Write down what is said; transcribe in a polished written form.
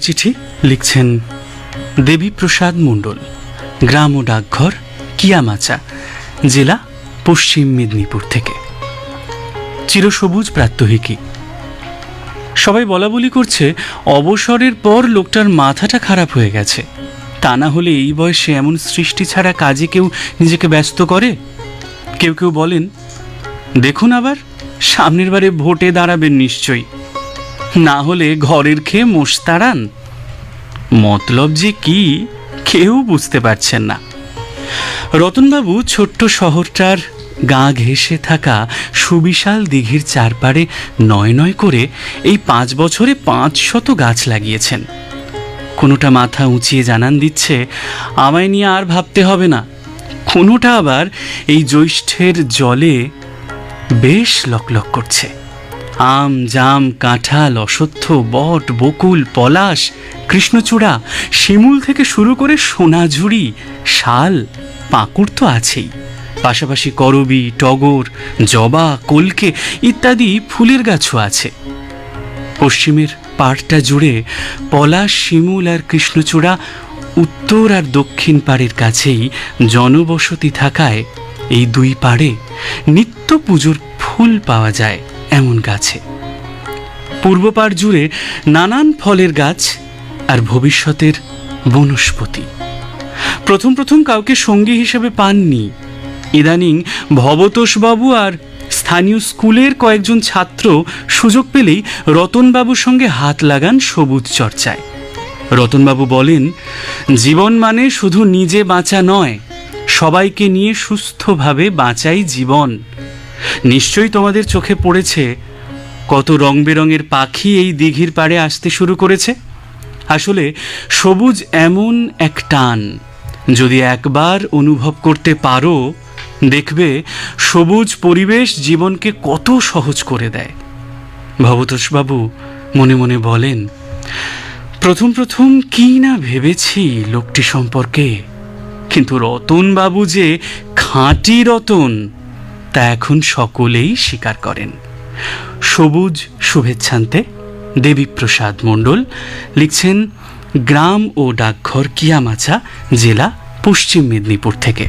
চিঠি লিখছেন দেবীপ্রসাদ মণ্ডল, গ্রাম ও ডাকঘর কিয়ামাচা, জেলা পশ্চিম মেদিনীপুর থেকে। চিরসবুজ প্রাত্যহিকী। সবাই বলা বলি করছে অবসরের পর লোকটার মাথাটা খারাপ হয়ে গেছে। তা না হলে এই বয়সে এমন সৃষ্টি ছাড়া কাজে কেউ নিজেকে ব্যস্ত করে? কেউ কেউ বলেন, দেখুন আবার সামনের বারে ভোটে দাঁড়াবেন নিশ্চয়ই, না হলে ঘরের খেয়ে মোষ তাড়ান। মতলব যে কি কেউ বুঝতে পারছেন না। রতনবাবু ছোট্ট শহরটার গা ঘেঁষে থাকা সুবিশাল দিঘির চারপাড়ে নয় নয় করে এই 5 বছরে 500 গাছ লাগিয়েছেন। কোনোটা মাথা উঁচিয়ে জানান দিচ্ছে, আমায় নিয়ে আর ভাবতে হবে না। কোনোটা আবার এই জ্যৈষ্ঠের জলে বেশ লকলক করছে। আম, জাম, কাঁঠাল, অশ্বত্থ, বট, বকুল, পলাশ, কৃষ্ণচূড়া, শিমুল থেকে শুরু করে সোনাঝুরি, শাল, পাঁকুড় তো আছেই। পাশাপাশি করবী, টগর, জবা, কলকে ইত্যাদি ফুলের গাছও আছে। পশ্চিমের পাড়টা জুড়ে পলাশ, শিমুল আর কৃষ্ণচূড়া উত্তর আর দক্ষিণ পাড়ের কাছেই জনবসতি থাকায় এই দুই পাড়ে নিত্য পুজোর ফুল পাওয়া যায় এমন গাছে। পূর্ব পাড় জুড়ে নানান ফলের গাছ আর ভবিষ্যতের বনস্পতি। প্রথম প্রথম কাউকে সঙ্গী হিসেবে পাননি। ইদানিং ভবতোষবাবু আর স্থানীয় স্কুলের কয়েকজন ছাত্র সুযোগ পেলেই রতনবাবুর সঙ্গে হাত লাগান সবুজ চর্চায়। রতনবাবু বলেন, জীবন মানে শুধু নিজে বাঁচা নয়, সবাইকে নিয়ে সুস্থভাবে বাঁচাই জীবন। নিশ্চয়ই তোমাদের চোখে পড়েছে কত রং বেরঙের পাখি এই দিঘির পাড়ে আসতে শুরু করেছে। আসলে সবুজ এমন এক টান, যদি একবার অনুভব করতে পারো দেখবে সবুজ পরিবেশ জীবনকে কত সহজ করে দেয়। ভবতোষবাবু মনে মনে বলেন, প্রথম প্রথম কি না ভেবেছি লোকটি সম্পর্কে, কিন্তু রতনবাবু যে খাঁটি রতন তা এখন সকলেই স্বীকার করেন। সবুজ শুভেচ্ছান্তে দেবীপ্রসাদ মণ্ডল লিখছেন গ্রাম ও ডাকঘর কিয়ামাচা, জেলা পশ্চিম মেদিনীপুর থেকে।